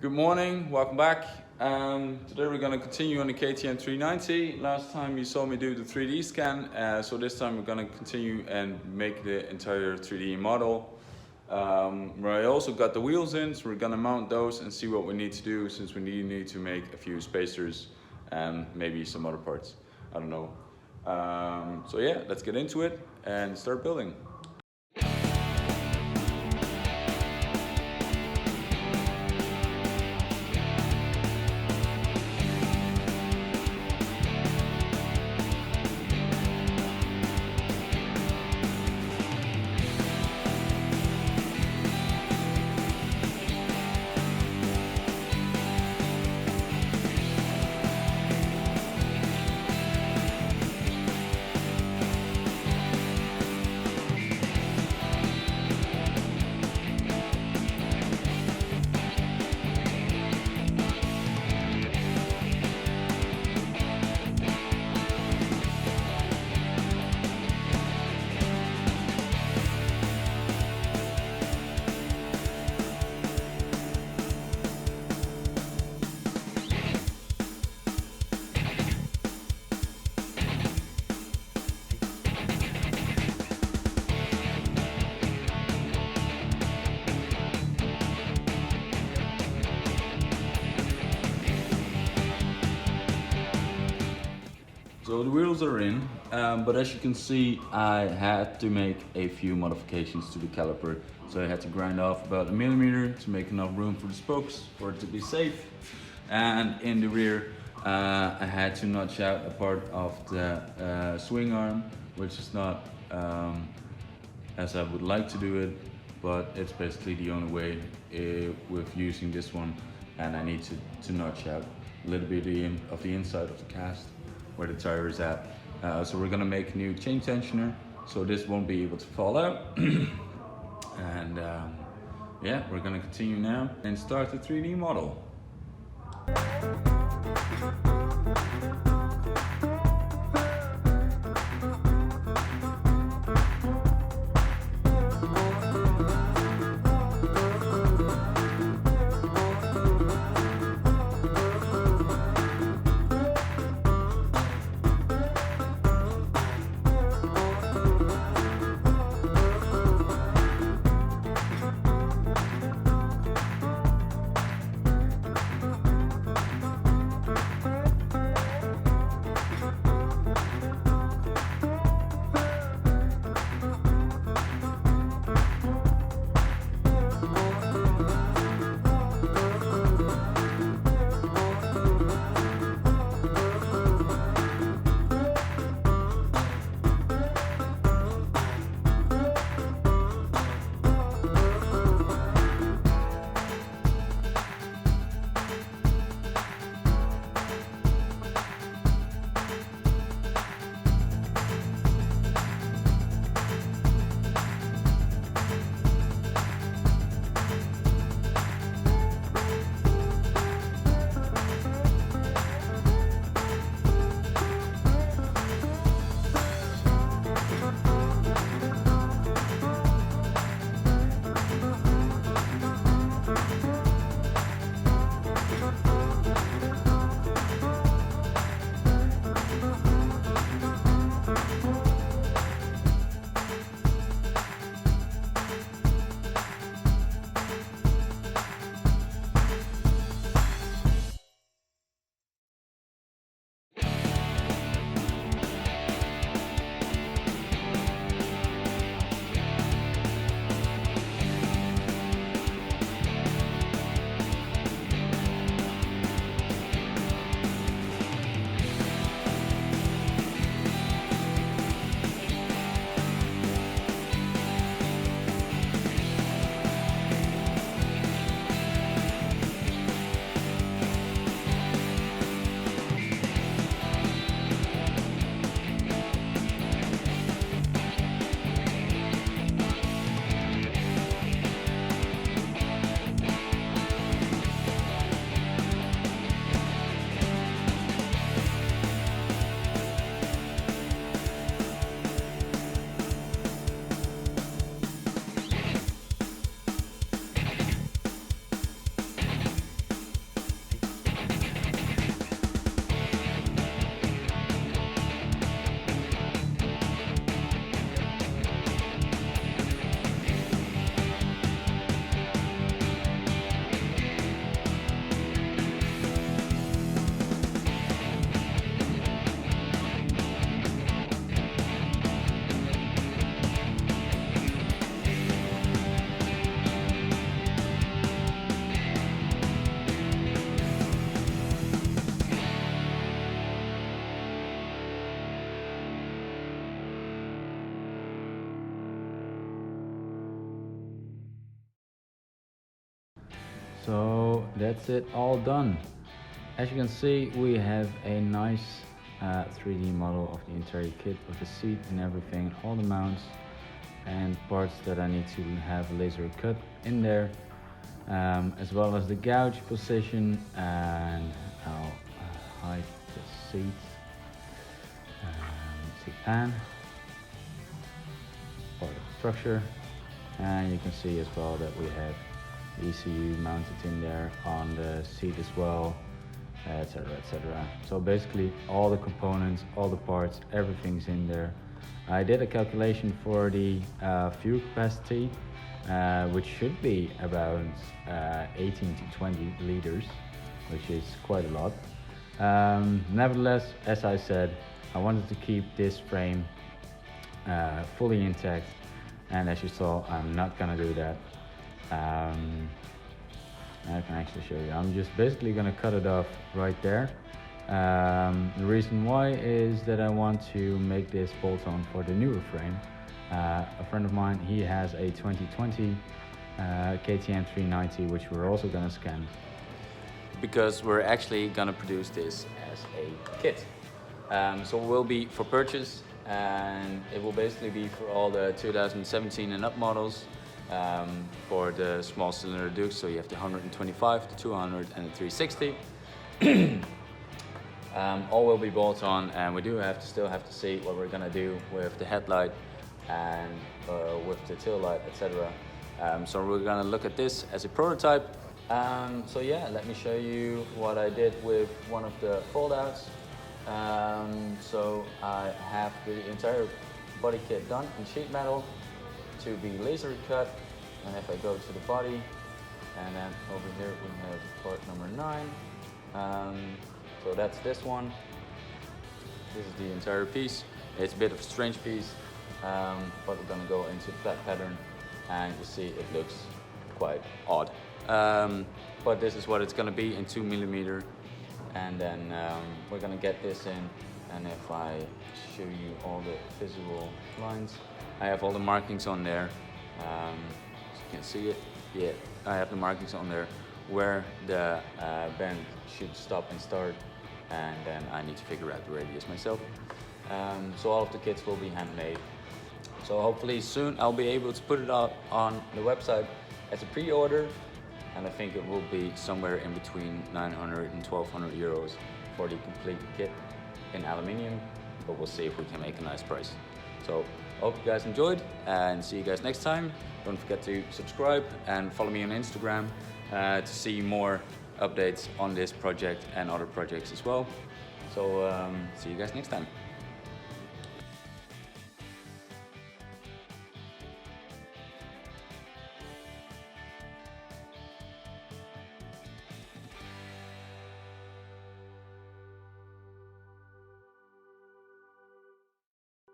Good morning, welcome back. Today we're going to continue on the KTM 390. Last time you saw me do the 3D scan, so this time we're going to continue and make the entire 3D model. Where I also got the wheels in, so we're going to mount those and see what we need to do, since we need to make a few spacers and maybe some other parts. I don't know. So yeah, let's get into it and start building. So the wheels are in, but as you can see, I had to make a few modifications to the caliper. So I had to grind off about 1 millimeter to make enough room for the spokes for it to be safe. And in the rear, I had to notch out a part of the swing arm, which is not as I would like to do it, but it's basically the only way with using this one. And I need to notch out a little bit of the inside of the cast, where the tire is at. So we're gonna make a new chain tensioner, so this won't be able to fall out. And yeah, we're gonna continue now and start the 3D model. So that's it, all done. As you can see, we have a nice 3D model of the interior kit with the seat and everything, all the mounts and parts that I need to have laser cut in there, as well as the gouge position and how hide the seat, seat pan, part of the structure, and you can see as well that we have ECU mounted in there on the seat as well, etc, etc. So basically all the components, all the parts, everything's in there. I did a calculation for the fuel capacity, which should be about 18 to 20 liters, which is quite a lot. Nevertheless, as I said, I wanted to keep this frame fully intact, and as you saw, I'm not gonna do that. I can actually show you. I'm just basically gonna cut it off right there. The reason why is that I want to make this bolt-on for the newer frame. A friend of mine, he has a 2020 KTM 390, which we're also gonna scan, because we're actually gonna produce this as a kit. So it will be for purchase, and it will basically be for all the 2017 and up models. For the small cylinder Dukes, so you have the 125, the 200 and the 360. All will be bolt on, and we do still have to see what we're gonna do with the headlight and with the tail light, etc. So we're gonna look at this as a prototype. So yeah, let me show you what I did with one of the fold-outs. So I have the entire body kit done in sheet metal to be laser cut, and if I go to the body, and then over here we have part number 9. So that's this one. This is the entire piece. It's a bit of a strange piece, but we're gonna go into flat pattern, and you see it looks quite odd. But this is what it's gonna be in 2mm, and then we're gonna get this in. And if I show you all the visual lines, I have all the markings on there. So you can see it. Yeah, I have the markings on there where the bend should stop and start, and then I need to figure out the radius myself. So all of the kits will be handmade. So hopefully soon I'll be able to put it out on the website as a pre-order, and I think it will be somewhere in between 900 and 1200 euros for the complete kit in aluminium, but we'll see if we can make a nice price. So hope you guys enjoyed, and see you guys next time. Don't forget to subscribe and follow me on Instagram to see more updates on this project and other projects as well. So see you guys next time.